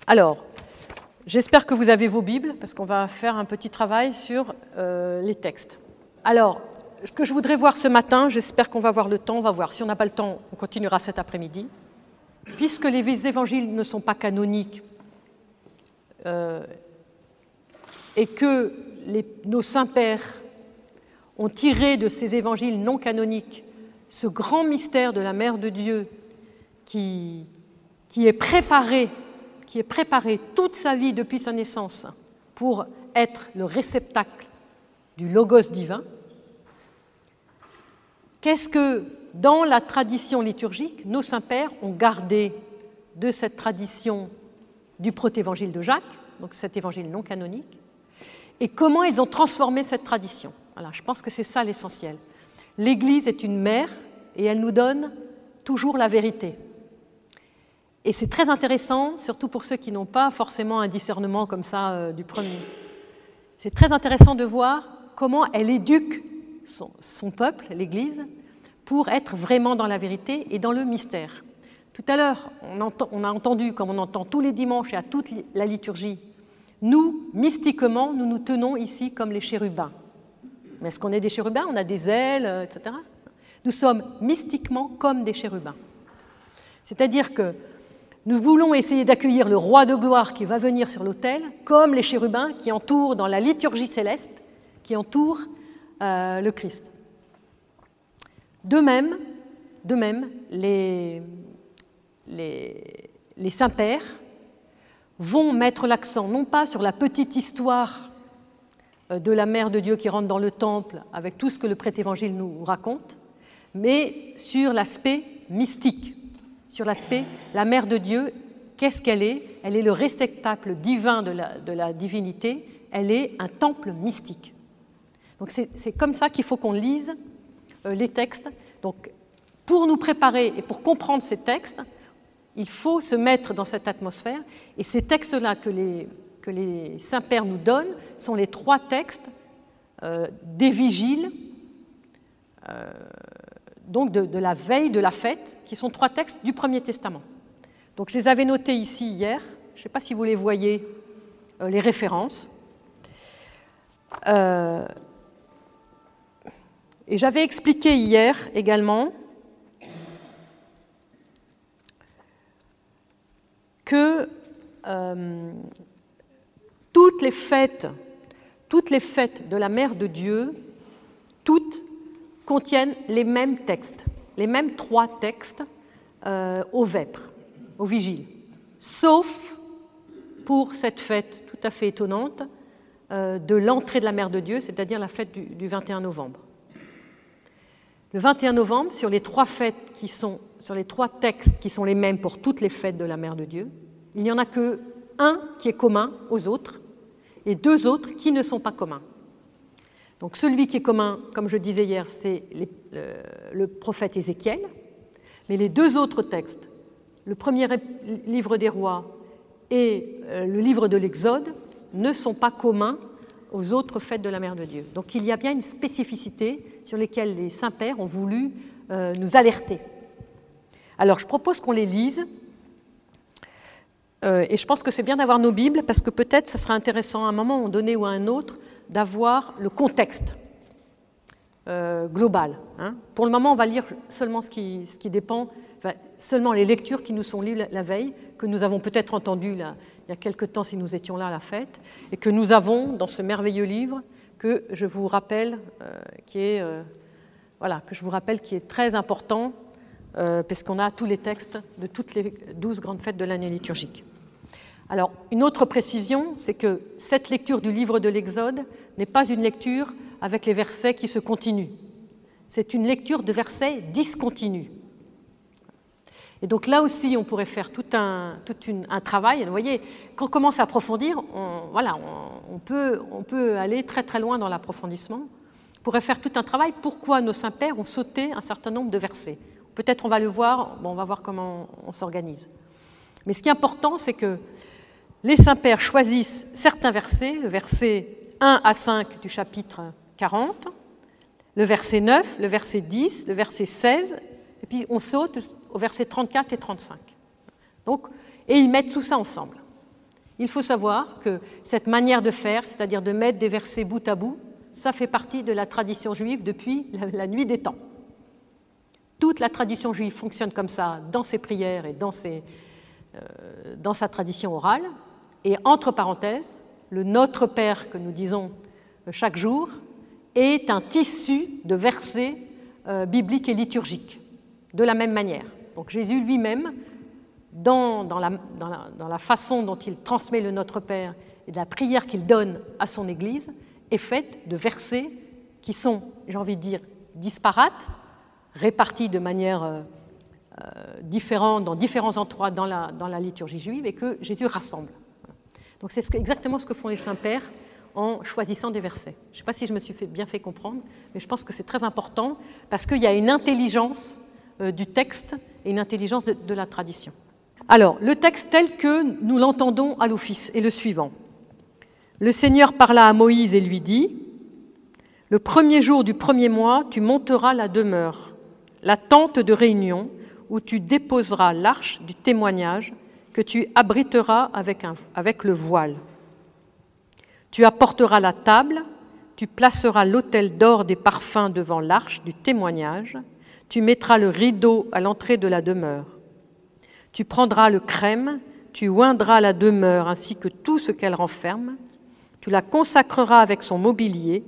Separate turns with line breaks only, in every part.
Alors, j'espère que vous avez vos Bibles, parce qu'on va faire un petit travail sur les textes. Alors, ce que je voudrais voir ce matin, j'espère qu'on va avoir le temps, on va voir. Si on n'a pas le temps, on continuera cet après-midi. Puisque les évangiles ne sont pas canoniques et que nos saints-pères ont tiré de ces évangiles non canoniques ce grand mystère de la Mère de Dieu qui est préparé toute sa vie depuis sa naissance pour être le réceptacle du Logos divin. Qu'est-ce que, dans la tradition liturgique, nos saints-pères ont gardé de cette tradition du protévangile de Jacques, donc cet évangile non canonique, et comment ils ont transformé cette tradition? Voilà, je pense que c'est ça l'essentiel. L'Église est une mère et elle nous donne toujours la vérité. Et c'est très intéressant, surtout pour ceux qui n'ont pas forcément un discernement comme ça du premier. C'est très intéressant de voir comment elle éduque son peuple, l'Église, pour être vraiment dans la vérité et dans le mystère. Tout à l'heure, on a entendu, comme on entend tous les dimanches et à toute la liturgie, nous, mystiquement, nous nous tenons ici comme les chérubins. Mais est-ce qu'on est des chérubins? On a des ailes, etc. Nous sommes mystiquement comme des chérubins. C'est-à-dire que nous voulons essayer d'accueillir le roi de gloire qui va venir sur l'autel, comme les chérubins qui entourent dans la liturgie céleste, qui entourent le Christ. De même, les saints-pères vont mettre l'accent non pas sur la petite histoire de la Mère de Dieu qui rentre dans le temple avec tout ce que le prêtre-évangile nous raconte, mais sur l'aspect mystique, sur l'aspect la Mère de Dieu, qu'est-ce qu'elle est? Elle est le réceptacle divin de la divinité, elle est un temple mystique. Donc c'est comme ça qu'il faut qu'on lise les textes. Donc pour nous préparer et pour comprendre ces textes, il faut se mettre dans cette atmosphère. Et ces textes-là que les saints-pères nous donnent sont les 3 textes des vigiles, donc de la veille de la fête, qui sont 3 textes du Premier Testament. Donc je les avais notés ici hier. Je ne sais pas si vous les voyez, les références. Et j'avais expliqué hier également que toutes les fêtes de la Mère de Dieu, toutes contiennent les mêmes textes, les mêmes 3 textes au vêpres, au vigile, sauf pour cette fête tout à fait étonnante de l'entrée de la Mère de Dieu, c'est-à-dire la fête du 21 novembre. Le 21 novembre, sur les 3 textes qui sont les mêmes pour toutes les fêtes de la Mère de Dieu, il n'y en a que un qui est commun aux autres et 2 autres qui ne sont pas communs. Donc celui qui est commun, comme je disais hier, c'est le prophète Ézéchiel, mais les 2 autres textes, le premier livre des rois et le livre de l'Exode, ne sont pas communs aux autres fêtes de la Mère de Dieu. Donc il y a bien une spécificité sur laquelle les saints-pères ont voulu nous alerter. Alors je propose qu'on les lise, et je pense que c'est bien d'avoir nos Bibles, parce que peut-être ça sera intéressant à un moment donné ou à un autre d'avoir le contexte global. Pour le moment, on va lire seulement ce qui dépend, seulement les lectures qui nous sont lues la veille, que nous avons peut-être entendues il y a quelque temps si nous étions là à la fête, et que nous avons dans ce merveilleux livre que je vous rappelle, qui est très important, puisqu'on a tous les textes de toutes les 12 grandes fêtes de l'année liturgique. Alors, une autre précision, c'est que cette lecture du livre de l'Exode n'est pas une lecture avec les versets qui se continuent. C'est une lecture de versets discontinus. Et donc là aussi, on pourrait faire tout un travail. Vous voyez, quand on commence à approfondir, on peut aller très très loin dans l'approfondissement. On pourrait faire tout un travail. Pourquoi nos saints-pères ont sauté un certain nombre de versets? Peut-être on va le voir, on va voir comment on s'organise. Mais ce qui est important, c'est que les saints-pères choisissent certains versets, le verset 1 à 5 du chapitre 40, le verset 9, le verset 10, le verset 16, et puis on saute au verset 34 et 35. Donc, et ils mettent tout ça ensemble. Il faut savoir que cette manière de faire, c'est-à-dire de mettre des versets bout à bout, ça fait partie de la tradition juive depuis la nuit des temps. Toute la tradition juive fonctionne comme ça dans ses prières et dans sa tradition orale. Et entre parenthèses, le Notre Père que nous disons chaque jour est un tissu de versets bibliques et liturgiques, de la même manière. Donc Jésus lui-même, dans la façon dont il transmet le Notre Père et de la prière qu'il donne à son Église, est faite de versets qui sont, j'ai envie de dire, disparates, répartis de manière différente dans différents endroits dans la liturgie juive et que Jésus rassemble. Donc c'est exactement ce que font les saints-pères en choisissant des versets. Je ne sais pas si je me suis bien fait comprendre, mais je pense que c'est très important parce qu'il y a une intelligence du texte et une intelligence de la tradition. Alors, le texte tel que nous l'entendons à l'office est le suivant. Le Seigneur parla à Moïse et lui dit « Le premier jour du premier mois, tu monteras la demeure, la tente de réunion, où tu déposeras l'arche du témoignage que tu abriteras avec le voile. Tu apporteras la table, tu placeras l'autel d'or des parfums devant l'arche du témoignage, tu mettras le rideau à l'entrée de la demeure. Tu prendras le crème, tu oindras la demeure ainsi que tout ce qu'elle renferme, tu la consacreras avec son mobilier,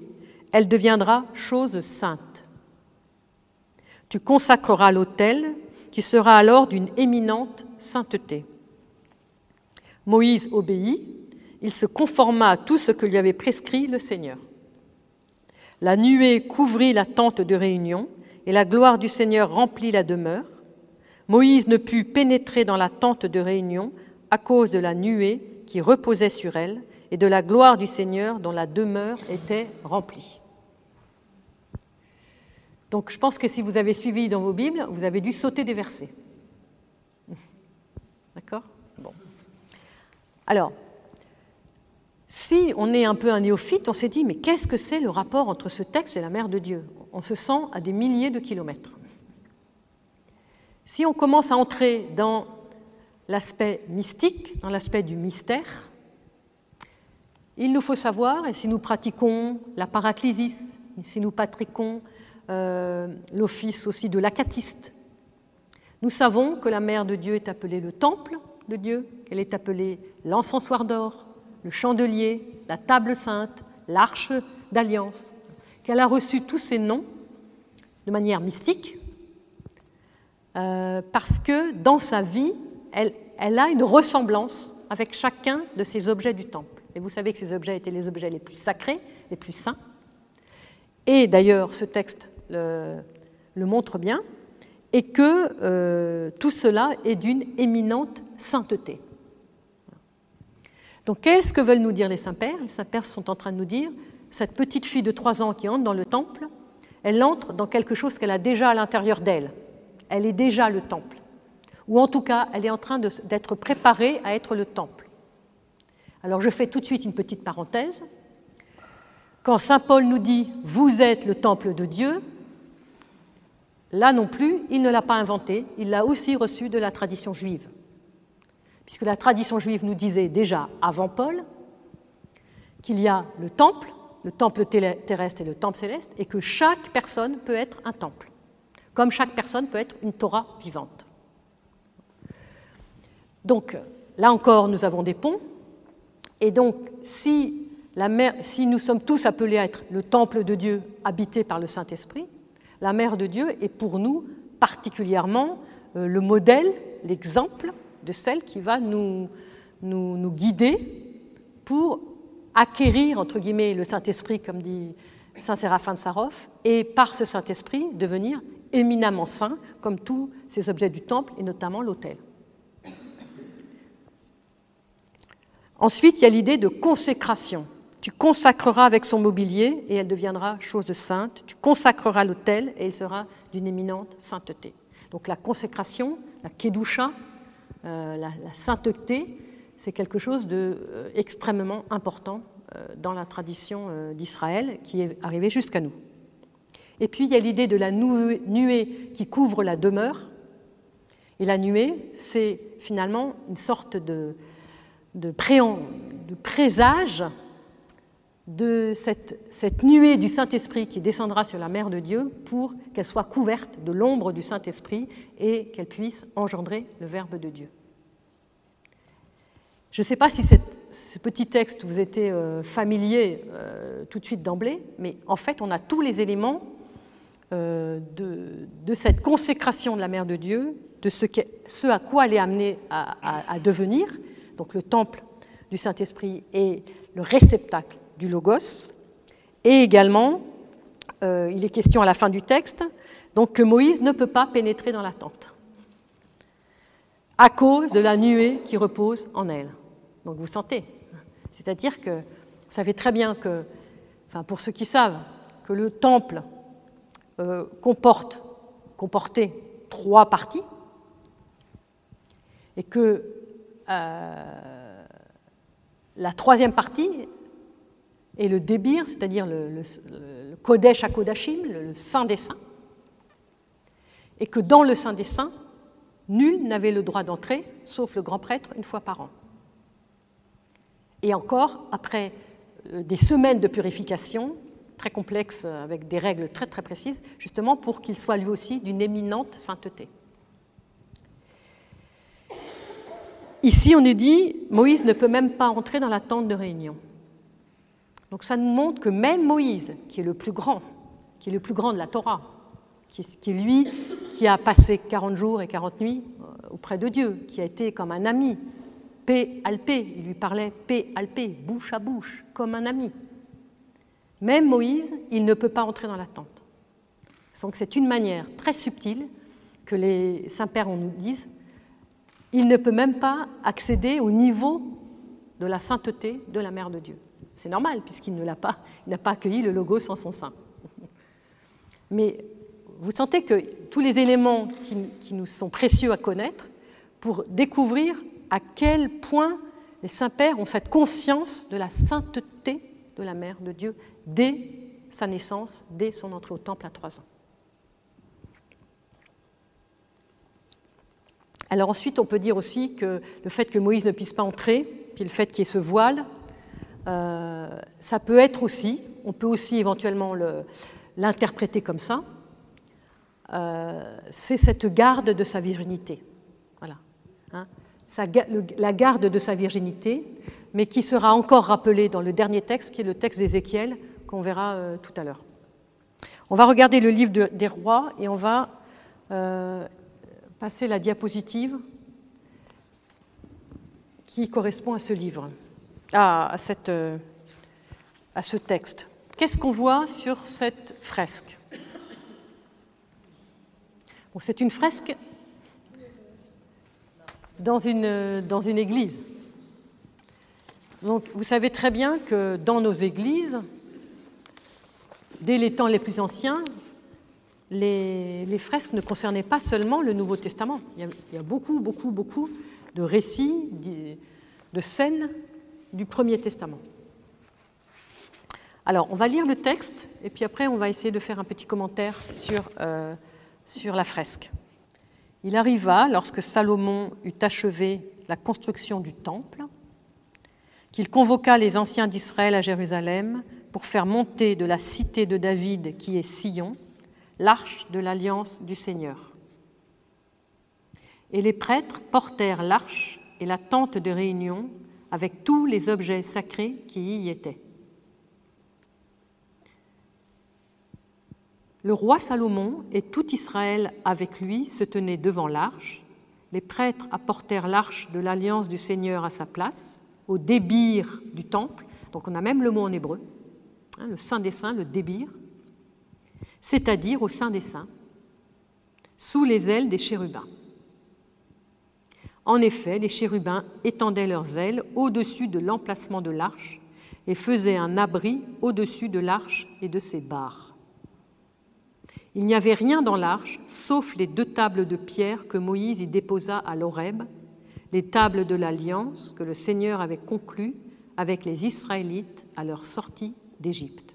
elle deviendra chose sainte. Tu consacreras l'autel, qui sera alors d'une éminente sainteté. » Moïse obéit, il se conforma à tout ce que lui avait prescrit le Seigneur. La nuée couvrit la tente de réunion, et la gloire du Seigneur remplit la demeure. Moïse ne put pénétrer dans la tente de réunion à cause de la nuée qui reposait sur elle et de la gloire du Seigneur dont la demeure était remplie. Donc je pense que si vous avez suivi dans vos Bibles, vous avez dû sauter des versets. D'accord ? Bon. Alors, si on est un peu un néophyte, on s'est dit, mais qu'est-ce que c'est le rapport entre ce texte et la mère de Dieu ? On se sent à des milliers de kilomètres. Si on commence à entrer dans l'aspect mystique, dans l'aspect du mystère, il nous faut savoir, et si nous pratiquons la paraclésis, si nous pratiquons l'office aussi de l'acatiste, nous savons que la mère de Dieu est appelée le temple de Dieu, qu'elle est appelée l'encensoir d'or, le chandelier, la table sainte, l'arche d'alliance, qu'elle a reçu tous ces noms de manière mystique, parce que dans sa vie, elle a une ressemblance avec chacun de ces objets du temple. Et vous savez que ces objets étaient les objets les plus sacrés, les plus saints. Et d'ailleurs, ce texte le montre bien, et que tout cela est d'une éminente sainteté. Donc, qu'est-ce que veulent nous dire les saints-pères ? Les saints-pères sont en train de nous dire, cette petite fille de 3 ans qui entre dans le temple, elle entre dans quelque chose qu'elle a déjà à l'intérieur d'elle. Elle est déjà le temple. Ou en tout cas, elle est en train d'être préparée à être le temple. Alors, je fais tout de suite une petite parenthèse. Quand saint Paul nous dit « vous êtes le temple de Dieu », là non plus, il ne l'a pas inventé, il l'a aussi reçu de la tradition juive. Puisque la tradition juive nous disait déjà avant Paul qu'il y a le temple terrestre et le temple céleste, et que chaque personne peut être un temple, comme chaque personne peut être une Torah vivante. Donc, là encore, nous avons des ponts, et donc, si nous sommes tous appelés à être le temple de Dieu habité par le Saint-Esprit, la Mère de Dieu est pour nous particulièrement le modèle, l'exemple de celle qui va nous guider pour acquérir, entre guillemets, le Saint-Esprit, comme dit saint Séraphin de Sarov, et par ce Saint-Esprit devenir éminemment saint, comme tous ces objets du temple, et notamment l'autel. Ensuite, il y a l'idée de consécration. Tu consacreras avec son mobilier et elle deviendra chose de sainte. Tu consacreras l'autel et il sera d'une éminente sainteté. Donc la consécration, la kedusha, la sainteté, c'est quelque chose d'extrêmement important dans la tradition d'Israël qui est arrivée jusqu'à nous. Et puis il y a l'idée de la nuée qui couvre la demeure. Et la nuée, c'est finalement une sorte présage de cette nuée du Saint-Esprit qui descendra sur la Mère de Dieu pour qu'elle soit couverte de l'ombre du Saint-Esprit et qu'elle puisse engendrer le Verbe de Dieu. Je ne sais pas si ce petit texte vous était familier tout de suite d'emblée, mais en fait, on a tous les éléments de cette consécration de la Mère de Dieu, de ce à quoi elle est amenée à devenir, donc le temple du Saint-Esprit et le réceptacle du Logos, et également, il est question à la fin du texte, donc que Moïse ne peut pas pénétrer dans la tente à cause de la nuée qui repose en elle. Donc vous sentez, c'est-à-dire que vous savez très bien que, enfin pour ceux qui savent, que le temple comportait 3 parties et que la 3e partie est le débir, c'est-à-dire le Kodesh HaKodashim, le Saint des Saints, et que dans le Saint des Saints, nul n'avait le droit d'entrer, sauf le grand prêtre, une fois par an. Et encore, après des semaines de purification, très complexes, avec des règles très très précises, justement pour qu'il soit lui aussi d'une éminente sainteté. Ici, on est dit, Moïse ne peut même pas entrer dans la tente de réunion. Donc ça nous montre que même Moïse, qui est le plus grand de la Torah, qui est lui qui a passé 40 jours et 40 nuits auprès de Dieu, qui a été comme un ami, P alpé, il lui parlait P alpé, bouche à bouche, comme un ami. Même Moïse, il ne peut pas entrer dans la tente. Donc c'est une manière très subtile que les saints-pères nous disent, il ne peut même pas accéder au niveau de la sainteté de la Mère de Dieu. C'est normal, puisqu'il n'a pas accueilli le Logos en son sein. Mais vous sentez que tous les éléments qui nous sont précieux à connaître pour découvrir à quel point les saints-pères ont cette conscience de la sainteté de la Mère de Dieu dès sa naissance, dès son entrée au temple à 3 ans. Alors ensuite, on peut dire aussi que le fait que Moïse ne puisse pas entrer, puis le fait qu'il y ait ce voile, ça peut être aussi, on peut aussi éventuellement l'interpréter comme ça, c'est cette garde de sa virginité. Voilà. La garde de sa virginité, mais qui sera encore rappelée dans le dernier texte, qui est le texte d'Ézéchiel, qu'on verra tout à l'heure. On va regarder le livre des rois et on va passer la diapositive qui correspond à ce livre. À ce texte. Qu'est-ce qu'on voit sur cette fresque? Bon, c'est une fresque dans une église. Donc, vous savez très bien que dans nos églises, dès les temps les plus anciens, les fresques ne concernaient pas seulement le Nouveau Testament. Il y a beaucoup de récits, de scènes du Premier Testament. Alors, on va lire le texte, et puis après, on va essayer de faire un petit commentaire sur la fresque. Il arriva, lorsque Salomon eut achevé la construction du temple, qu'il convoqua les anciens d'Israël à Jérusalem pour faire monter de la cité de David, qui est Sion, l'arche de l'alliance du Seigneur. Et les prêtres portèrent l'arche et la tente de réunion avec tous les objets sacrés qui y étaient. Le roi Salomon et tout Israël avec lui se tenaient devant l'arche. Les prêtres apportèrent l'arche de l'alliance du Seigneur à sa place, au débir du temple. Donc on a même le mot en hébreu, le Saint des Saints, le débir, c'est-à-dire au Saint des Saints, sous les ailes des chérubins. En effet, les chérubins étendaient leurs ailes au-dessus de l'emplacement de l'arche et faisaient un abri au-dessus de l'arche et de ses barres. Il n'y avait rien dans l'arche, sauf les 2 tables de pierre que Moïse y déposa à l'Horeb, les tables de l'alliance que le Seigneur avait conclues avec les Israélites à leur sortie d'Égypte.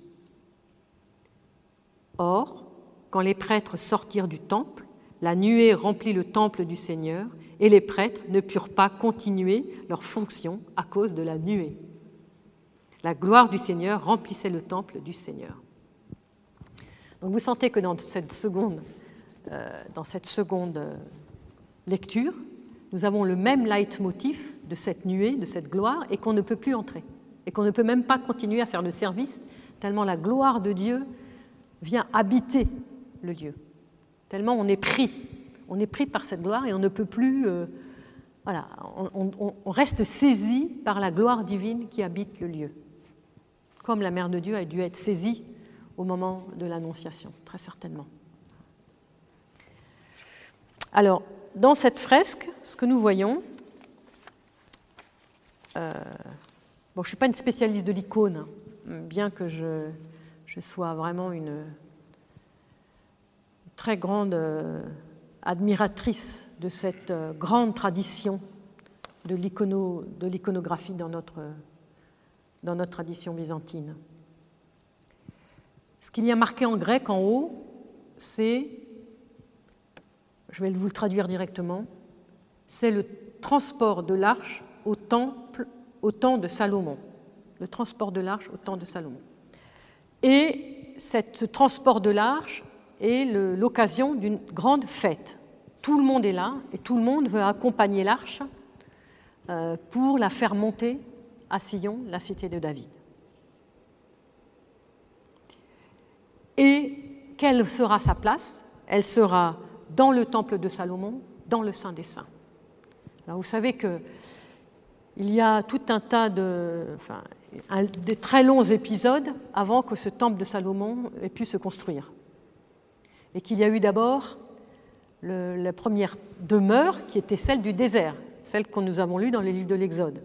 Or, quand les prêtres sortirent du temple, la nuée remplit le temple du Seigneur, et les prêtres ne purent pas continuer leur fonction à cause de la nuée. La gloire du Seigneur remplissait le temple du Seigneur. Donc vous sentez que dans cette seconde lecture, nous avons le même leitmotiv de cette nuée, de cette gloire, et qu'on ne peut plus entrer, et qu'on ne peut même pas continuer à faire le service, tellement la gloire de Dieu vient habiter le lieu, tellement on est pris par cette gloire et on ne peut plus... on reste saisi par la gloire divine qui habite le lieu, comme la Mère de Dieu a dû être saisie au moment de l'Annonciation, très certainement. Alors, dans cette fresque, ce que nous voyons, je ne suis pas une spécialiste de l'icône, bien que je sois vraiment une très grande admiratrice de cette grande tradition de l'iconographie dans notre tradition byzantine. Ce qu'il y a marqué en grec en haut, c'est, je vais vous le traduire directement, c'est le transport de l'arche au temps de Salomon. Le transport de l'arche au temps de Salomon. Et ce transport de l'arche est l'occasion d'une grande fête. Tout le monde est là et tout le monde veut accompagner l'arche pour la faire monter à Sion, la cité de David. Et quelle sera sa place? Elle sera dans le temple de Salomon, dans le Saint des Saints. Alors vous savez qu'il y a tout un tas de très longs épisodes avant que ce temple de Salomon ait pu se construire. Et qu'il y a eu d'abord la première demeure qui était celle du désert, celle que nous avons lue dans les livres de l'Exode.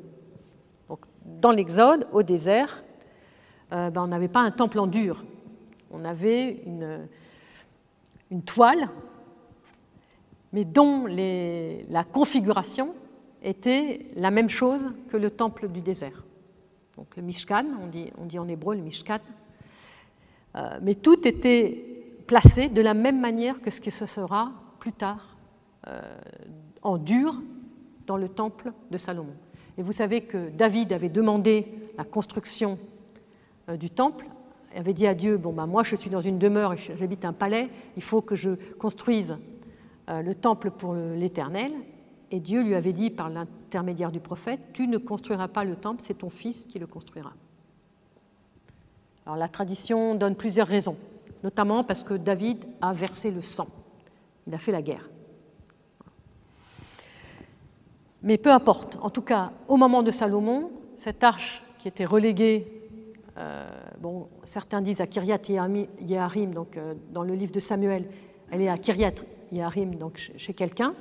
Donc, dans l'Exode, au désert, on n'avait pas un temple en dur. On avait une toile, mais dont la configuration était la même chose que le temple du désert. Donc le Mishkan, on dit en hébreu le Mishkan, mais tout était placé de la même manière que ce que ce sera plus tard en dur dans le temple de Salomon. Et vous savez que David avait demandé la construction du temple, il avait dit à Dieu, moi je suis dans une demeure, j'habite un palais, il faut que je construise le temple pour l'Éternel. Et Dieu lui avait dit par l'intermédiaire du prophète, tu ne construiras pas le temple, c'est ton fils qui le construira. Alors la tradition donne plusieurs raisons, notamment parce que David a versé le sang, il a fait la guerre. Mais peu importe, en tout cas, au moment de Salomon, cette arche qui était reléguée, certains disent à Kiryat Yearim, donc dans le livre de Samuel, elle est à Kiryat Yearim, donc chez quelqu'un,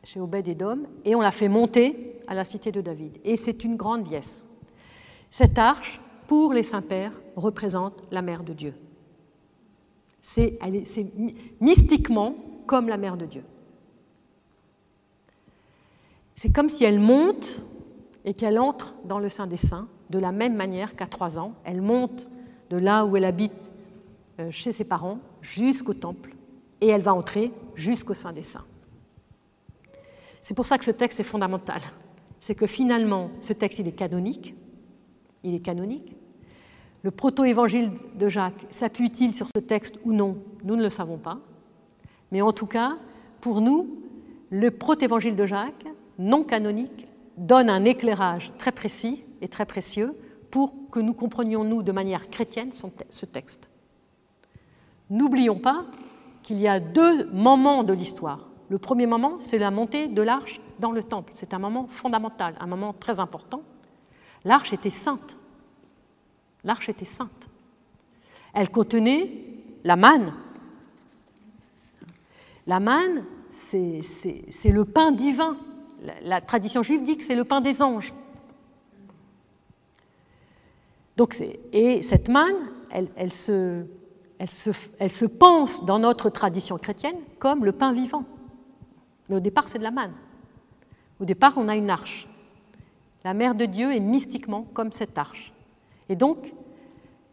chez Obed-Édom, et on l'a fait monter à la cité de David. Et c'est une grande liesse. Cette arche, pour les saints-pères, représente la mère de Dieu. C'est mystiquement comme la mère de Dieu. C'est comme si elle monte et qu'elle entre dans le Saint des Saints, de la même manière qu'à 3 ans, elle monte de là où elle habite chez ses parents jusqu'au temple, et elle va entrer jusqu'au Saint des Saints. C'est pour ça que ce texte est fondamental. C'est que finalement, ce texte, il est canonique. Il est canonique. Le proto-évangile de Jacques s'appuie-t-il sur ce texte ou non? Nous ne le savons pas. Mais en tout cas, pour nous, le proto-évangile de Jacques, non canonique, donne un éclairage très précis et très précieux pour que nous comprenions, nous, de manière chrétienne, ce texte. N'oublions pas qu'il y a 2 moments de l'histoire. Le premier moment, c'est la montée de l'arche dans le temple. C'est un moment fondamental, un moment très important. L'arche était sainte. L'arche était sainte. Elle contenait la manne. La manne, c'est le pain divin. La tradition juive dit que c'est le pain des anges. Et cette manne, elle se pense dans notre tradition chrétienne comme le pain vivant. Mais au départ, c'est de la manne. Au départ, on a une arche. La mère de Dieu est mystiquement comme cette arche. Et donc,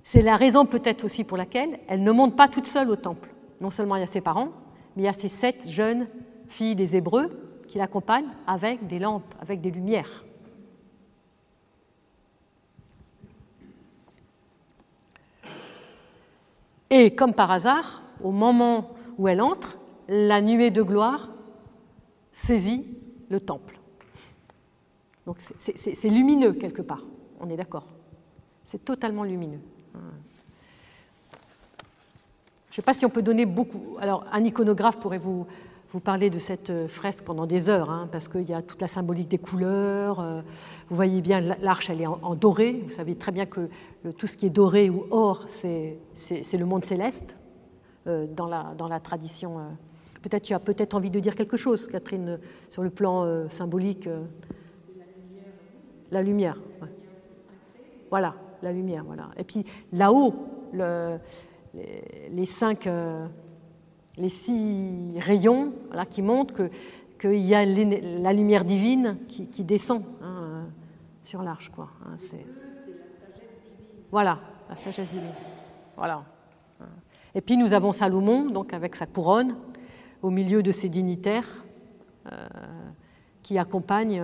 c'est la raison peut-être aussi pour laquelle elle ne monte pas toute seule au temple. Non seulement il y a ses parents, mais il y a ces 7 jeunes filles des Hébreux qui l'accompagnent avec des lampes, avec des lumières. Et comme par hasard, au moment où elle entre, la nuée de gloire saisit le temple. Donc c'est lumineux quelque part, on est d'accord. C'est totalement lumineux. Je ne sais pas si on peut donner beaucoup. Alors, un iconographe pourrait vous parler de cette fresque pendant des heures, hein, parce qu'il y a toute la symbolique des couleurs. Vous voyez bien, l'arche, elle est en doré. Vous savez très bien que tout ce qui est doré ou or, c'est le monde céleste dans la tradition. Peut-être tu as peut-être envie de dire quelque chose, Catherine, sur le plan symbolique. La lumière. Ouais. Voilà, la lumière. Voilà. Et puis là-haut, les 6 rayons voilà, qui montrent qu'il y a la lumière divine qui descend hein, sur l'arche. Quoi, hein, c'est la sagesse divine. Voilà, la sagesse divine. Voilà. Et puis nous avons Salomon, donc avec sa couronne, au milieu de ses dignitaires, qui accompagnent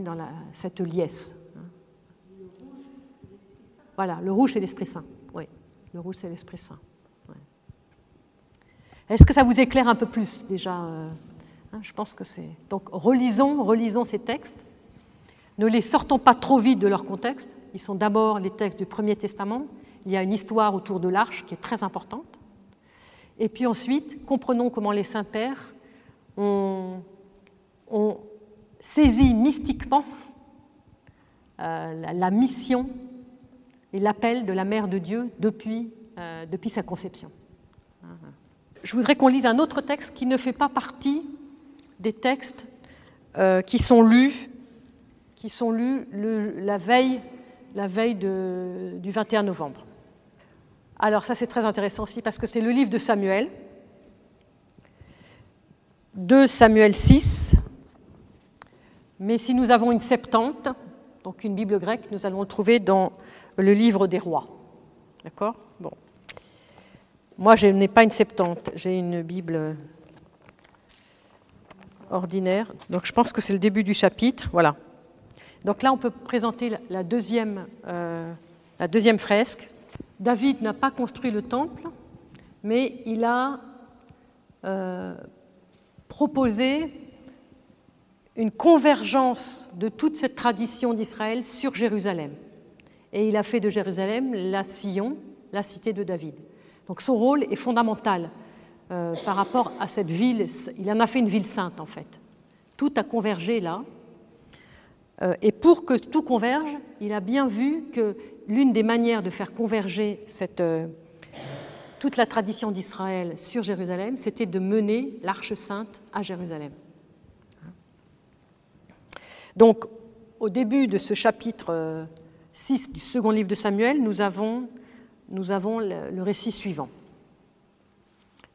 dans cette liesse. Voilà, le rouge, c'est l'Esprit Saint. Oui, le rouge, c'est l'Esprit Saint. Ouais. Est-ce que ça vous éclaire un peu plus, déjà je pense que c'est... Donc, relisons ces textes. Ne les sortons pas trop vite de leur contexte. Ils sont d'abord les textes du Premier Testament. Il y a une histoire autour de l'arche qui est très importante. Et puis ensuite, comprenons comment les saints-pères ont saisi mystiquement la mission et l'appel de la Mère de Dieu depuis sa conception. Je voudrais qu'on lise un autre texte qui ne fait pas partie des textes qui sont lus la veille du 21 novembre. Alors ça c'est très intéressant aussi parce que c'est le livre de Samuel, 2 Samuel 6, mais si nous avons une Septante, donc une Bible grecque, nous allons le trouver dans le livre des rois. D'accord ? Bon. Moi, je n'ai pas une Septante, j'ai une Bible ordinaire. Donc, je pense que c'est le début du chapitre. Voilà. Donc là, on peut présenter la deuxième fresque. David n'a pas construit le temple, mais il a proposé une convergence de toute cette tradition d'Israël sur Jérusalem. Et il a fait de Jérusalem la Sion, la cité de David. Donc son rôle est fondamental par rapport à cette ville. Il en a fait une ville sainte, en fait. Tout a convergé là. Et pour que tout converge, il a bien vu que l'une des manières de faire converger toute la tradition d'Israël sur Jérusalem, c'était de mener l'Arche sainte à Jérusalem. Donc, au début de ce chapitre 6 du second livre de Samuel, nous avons le récit suivant.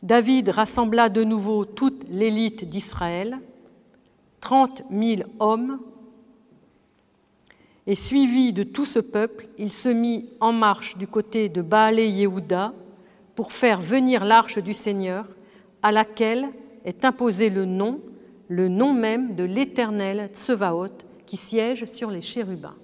David rassembla de nouveau toute l'élite d'Israël, 30 000 hommes, et suivi de tout ce peuple, il se mit en marche du côté de Baale-Yehuda pour faire venir l'arche du Seigneur, à laquelle est imposé le nom même de l'Éternel Tsevaot, qui siège sur les chérubins.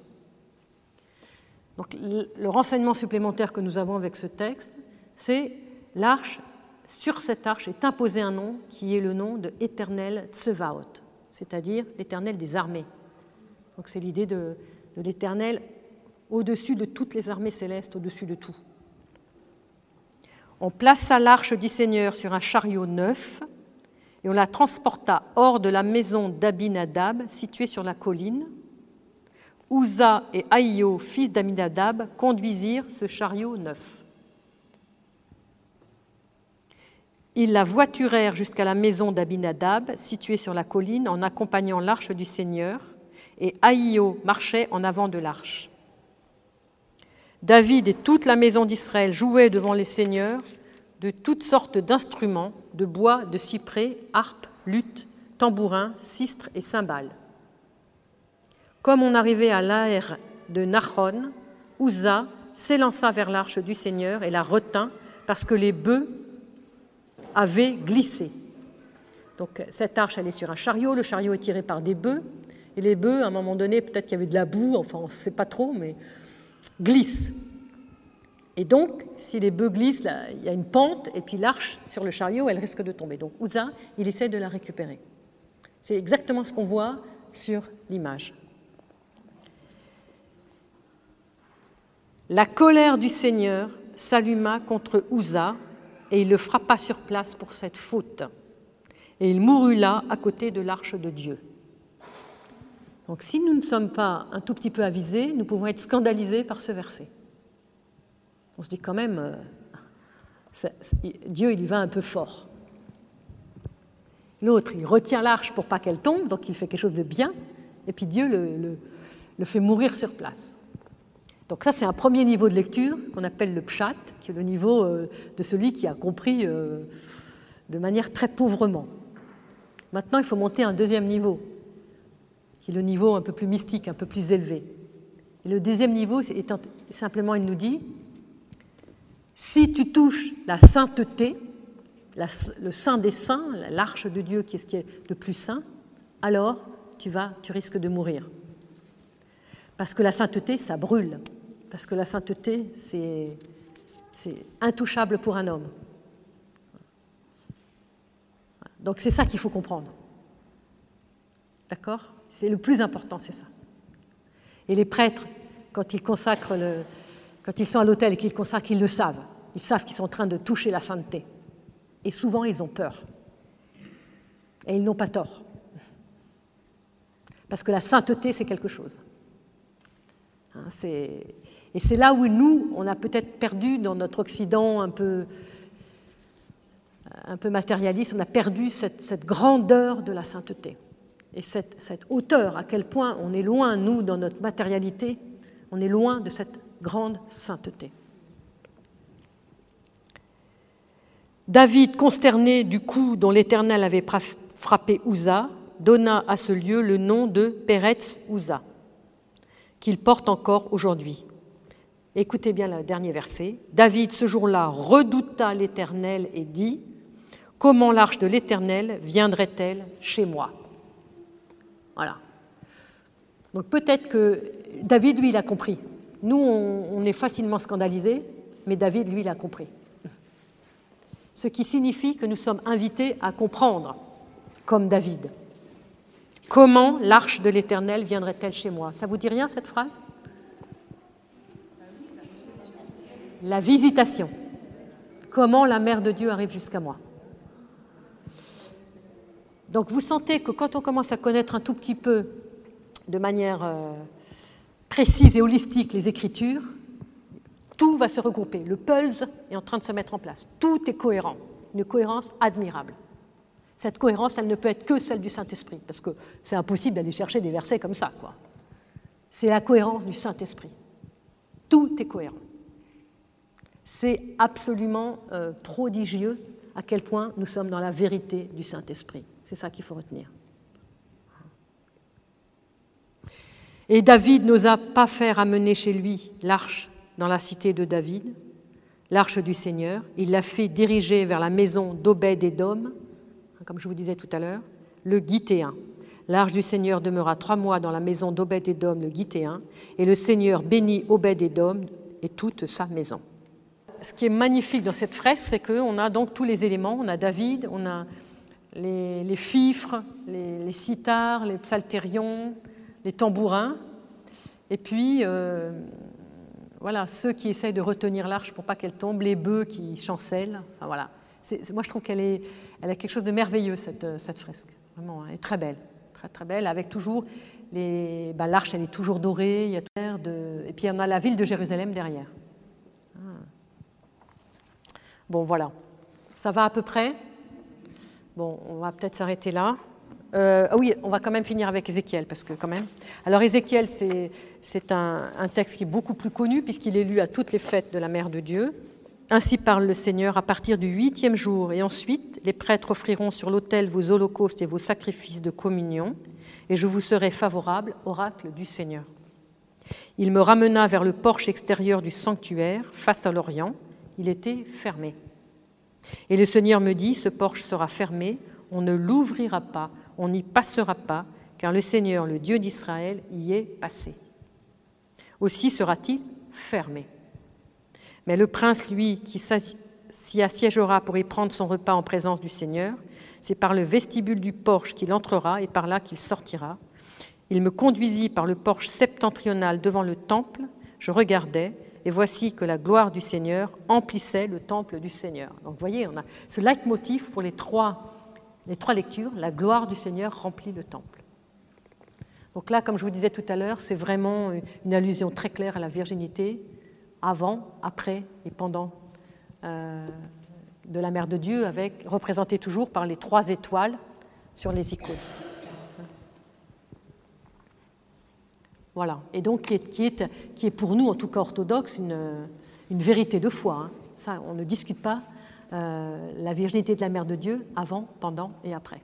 Donc, le renseignement supplémentaire que nous avons avec ce texte, c'est l'arche, sur cette arche est imposé un nom qui est le nom de Éternel Tsevaot, c'est-à-dire l'Éternel des armées. Donc c'est l'idée de l'Éternel au-dessus de toutes les armées célestes, au-dessus de tout. On plaça l'arche du Seigneur sur un chariot neuf et on la transporta hors de la maison d'Abinadab, située sur la colline. Uza et Ahio, fils d'Aminadab, conduisirent ce chariot neuf. Ils la voiturèrent jusqu'à la maison d'Abinadab, située sur la colline, en accompagnant l'arche du Seigneur, et Ahio marchait en avant de l'arche. David et toute la maison d'Israël jouaient devant les seigneurs de toutes sortes d'instruments, de bois, de cyprès, harpes, luttes, tambourins, sistres et cymbales. Comme on arrivait à l'aire de Nachon, Uza s'élança vers l'arche du Seigneur et la retint parce que les bœufs avaient glissé. Donc cette arche, elle est sur un chariot, le chariot est tiré par des bœufs, et les bœufs, à un moment donné, peut-être qu'il y avait de la boue, enfin on ne sait pas trop, mais glissent. Et donc, si les bœufs glissent, là, il y a une pente, et puis l'arche sur le chariot, elle risque de tomber. Donc Uza, il essaie de la récupérer. C'est exactement ce qu'on voit sur l'image. La colère du Seigneur s'alluma contre Uza, et il le frappa sur place pour cette faute. Et il mourut là, à côté de l'arche de Dieu. Donc si nous ne sommes pas un tout petit peu avisés, nous pouvons être scandalisés par ce verset. On se dit quand même, Dieu, il y va un peu fort. L'autre, il retient l'arche pour pas qu'elle tombe, donc il fait quelque chose de bien, et puis Dieu le fait mourir sur place. Donc ça, c'est un premier niveau de lecture qu'on appelle le pshat, qui est le niveau de celui qui a compris de manière très pauvrement. Maintenant, il faut monter à un deuxième niveau, qui est le niveau un peu plus mystique, un peu plus élevé. Et le deuxième niveau, simplement, il nous dit, si tu touches la sainteté, le saint des saints, l'arche de Dieu qui est ce qui est de plus saint, alors tu risques de mourir. Parce que la sainteté, ça brûle. Parce que la sainteté, c'est intouchable pour un homme. Donc c'est ça qu'il faut comprendre. D'accord ? C'est le plus important, c'est ça. Et les prêtres, quand ils sont à l'autel et qu'ils consacrent, ils le savent. Ils savent qu'ils sont en train de toucher la sainteté. Et souvent, ils ont peur. Et ils n'ont pas tort. Parce que la sainteté, c'est quelque chose. Et c'est là où nous, on a peut-être perdu dans notre Occident un peu matérialiste, on a perdu cette grandeur de la sainteté. Et cette hauteur, à quel point on est loin, nous, dans notre matérialité, on est loin de cette grande sainteté. David, consterné du coup dont l'Éternel avait frappé Uza, donna à ce lieu le nom de Peretz Uza, qu'il porte encore aujourd'hui. Écoutez bien le dernier verset. David, ce jour-là, redouta l'Éternel et dit : comment l'arche de l'Éternel viendrait-elle chez moi ? Voilà. Donc peut-être que David, lui, il a compris. Nous, on est facilement scandalisés, mais David, lui, il a compris. Ce qui signifie que nous sommes invités à comprendre, comme David. Comment l'arche de l'Éternel viendrait-elle chez moi ? Ça vous dit rien, cette phrase ? La visitation. Comment la mère de Dieu arrive jusqu'à moi ? Donc vous sentez que quand on commence à connaître un tout petit peu, de manière précise et holistique, les Écritures, tout va se regrouper. Le puzzle est en train de se mettre en place. Tout est cohérent. Une cohérence admirable. Cette cohérence, elle ne peut être que celle du Saint-Esprit, parce que c'est impossible d'aller chercher des versets comme ça, quoi. C'est la cohérence du Saint-Esprit. Tout est cohérent. C'est absolument prodigieux à quel point nous sommes dans la vérité du Saint-Esprit. C'est ça qu'il faut retenir. Et David n'osa pas faire amener chez lui l'arche dans la cité de David, l'arche du Seigneur. Il l'a fait diriger vers la maison d'Obed-Édom, comme je vous disais tout à l'heure, le Gittéen. L'arche du Seigneur demeura 3 mois dans la maison d'Obed-Édom, le Gittéen, et le Seigneur bénit Obed-Édom et toute sa maison. Ce qui est magnifique dans cette fresque, c'est qu'on a donc tous les éléments. On a David, on a les fifres, les cithars, les psaltérions, les tambourins, et puis voilà, ceux qui essayent de retenir l'arche pour pas qu'elle tombe, les bœufs qui chancellent. Enfin, voilà. Moi, je trouve elle a quelque chose de merveilleux, cette fresque. Vraiment, elle est très belle, très très belle, avec toujours l'arche, elle est toujours dorée, il y a et puis on a la ville de Jérusalem derrière. Bon, voilà. Ça va à peu près ? Bon, on va peut-être s'arrêter là. Oui, on va quand même finir avec Ézéchiel, parce que quand même... Alors Ézéchiel, c'est un texte qui est beaucoup plus connu, puisqu'il est lu à toutes les fêtes de la Mère de Dieu. Ainsi parle le Seigneur, à partir du 8e jour, et ensuite, les prêtres offriront sur l'autel vos holocaustes et vos sacrifices de communion, et je vous serai favorable, oracle du Seigneur. Il me ramena vers le porche extérieur du sanctuaire, face à l'Orient. Il était fermé. Et le Seigneur me dit, ce porche sera fermé On ne l'ouvrira pas, on n'y passera pas, car le Seigneur, le Dieu d'Israël, y est passé. Aussi sera-t-il fermé. Mais le prince, lui, qui s'y assiégera pour y prendre son repas en présence du Seigneur, c'est par le vestibule du porche qu'il entrera et par là qu'il sortira. Il me conduisit par le porche septentrional devant le temple, je regardais, et voici que la gloire du Seigneur emplissait le temple du Seigneur. Donc vous voyez, on a ce leitmotiv pour les trois lectures, la gloire du Seigneur remplit le temple. Donc là, comme je vous disais tout à l'heure, c'est vraiment une allusion très claire à la virginité, avant, après et pendant de la Mère de Dieu, représentée toujours par les 3 étoiles sur les icônes. Voilà, et donc qui est pour nous, en tout cas orthodoxe, une vérité de foi. Hein. Ça, on ne discute pas la virginité de la Mère de Dieu avant, pendant et après.